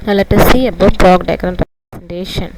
Now let us see about block diagram representation.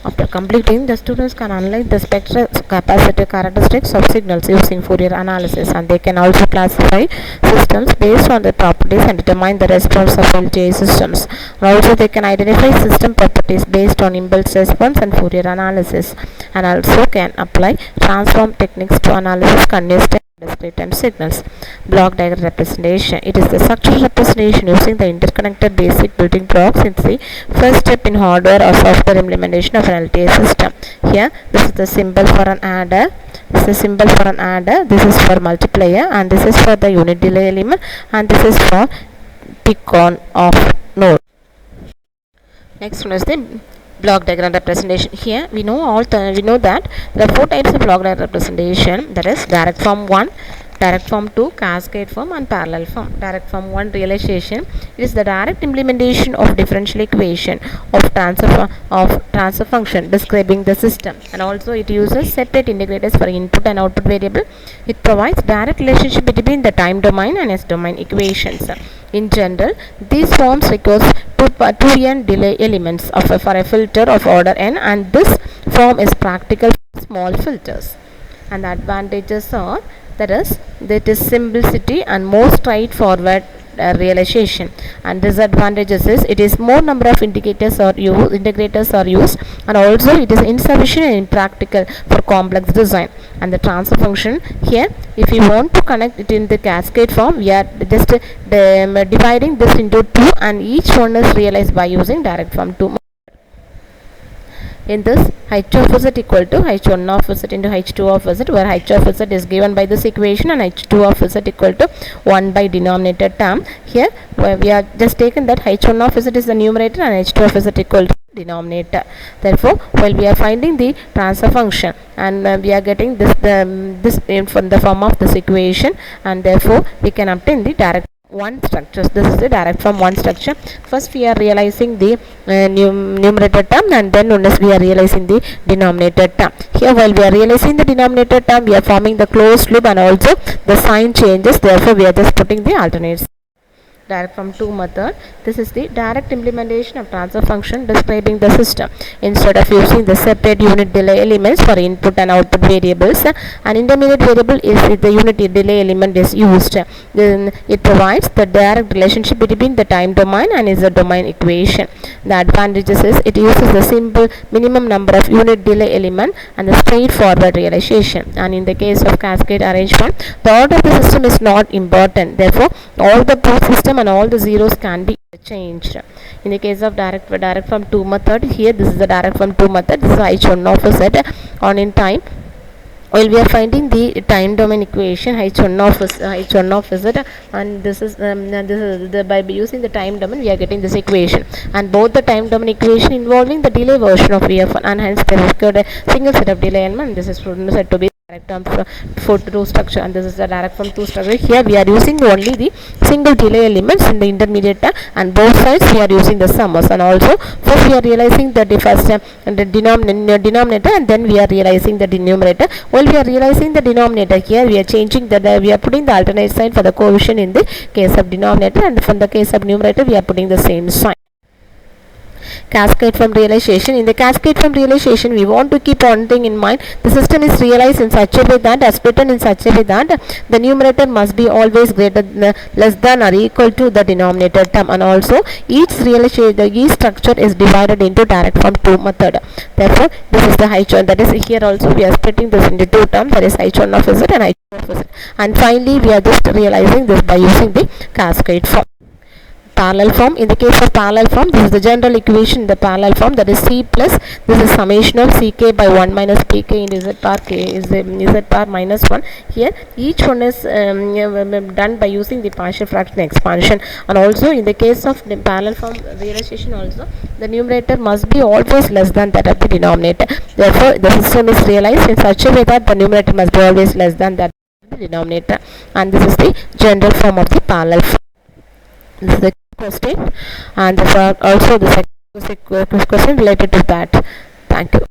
After completing, the students can analyze the spectral capacitive characteristics of signals using Fourier analysis, and they can also classify systems based on their properties and determine the response of LTI systems. Also, they can identify system properties based on impulse response and Fourier analysis, and also can apply transform techniques to analysis continuous time discrete time signals. Block diagram representation. It is the structural representation using the interconnected basic building blocks. It's the first step in hardware or software implementation of an LTI system. Here, this is the symbol for an adder. This is the symbol for an adder. This is for multiplier, and this is for the unit delay element, and this is for pick on off node. Next one is the block diagram representation. Here we know that there are four types of block diagram representation, that is direct form 1, direct form 2, cascade form, and parallel form. Direct form 1 realization, it is the direct implementation of differential equation of transfer function describing the system, and also it uses separate integrators for input and output variable. It provides direct relationship between the time domain and S domain equations. In general, these forms requires 2n delay elements for a filter of order n, and this form is practical for small filters. And the advantages are that is simplicity and more straightforward realization, and disadvantages is it is more number of integrators are used, and also it is insufficient and impractical for complex design. And the transfer function, here if you want to connect it in the cascade form, we are just dividing this into two, and each one is realized by using direct form 2. In this, h of z equal to h1 of z into h2 of z, where h of z is given by this equation and h2 of z equal to 1 by denominator term. Here where we are just taken that h1 of z is the numerator and h2 of z equal to denominator. Therefore, while we are finding the transfer function, and we are getting this in the form of this equation, and therefore we can obtain the direct one structures. This is the direct form 1 structure. First we are realizing the numerator term, and then once we are realizing the denominator term. Here while we are realizing the denominator term, we are forming the closed loop, and also the sign changes, therefore we are just putting the alternates. Direct form 2 method, this is the direct implementation of transfer function describing the system. Instead of using the separate unit delay elements for input and output variables, an intermediate variable is the unit delay element is used. Then it provides the direct relationship between the time domain and is a domain equation. The advantages is it uses the simple minimum number of unit delay element and the straightforward realization. And in the case of cascade arrangement, the order of the system is not important. Therefore, all the port system and all the zeros can be changed. In the case of direct form 2 method, here this is the direct form 2 method. This is h1 of z on in time. While we are finding the time domain equation h1 of z, and this is by using the time domain we are getting this equation, and both the time domain equation involving the delay version of vf1, and hence there is a single set of delay element. This is said to be direct term for 2 structure, and this is the direct form 2 structure. Here we are using only the single delay elements in the intermediate term, and both sides we are using the summers. And also first we are realizing the first the denominator, and then we are realizing the denominator. While we are realizing the denominator, here we are changing we are putting the alternate sign for the coefficient in the case of denominator, and from the case of numerator we are putting the same sign. Cascade form realization. In the cascade form realization, we want to keep one thing in mind: the system is realized in such a way that, as written in such a way that, the numerator must be always less than or equal to the denominator term, and also each structure is divided into direct form 2 method. Therefore, this is the h1, that is here also we are splitting this into two terms, that is h1 of z and h2 of z, and finally we are just realizing this by using the cascade form. Parallel form. In the case of parallel form, this is the general equation in the parallel form, that is c plus this is summation of ck by 1 minus pk into z bar k is z bar minus 1. Here each one is done by using the partial fraction expansion, and also in the case of the parallel form realization also, the numerator must be always less than that of the denominator. Therefore, the system is realized in such a way that the numerator must be always less than that of the denominator, and this is the general form of the parallel form. This is the question, and also the second question related to that. Thank you.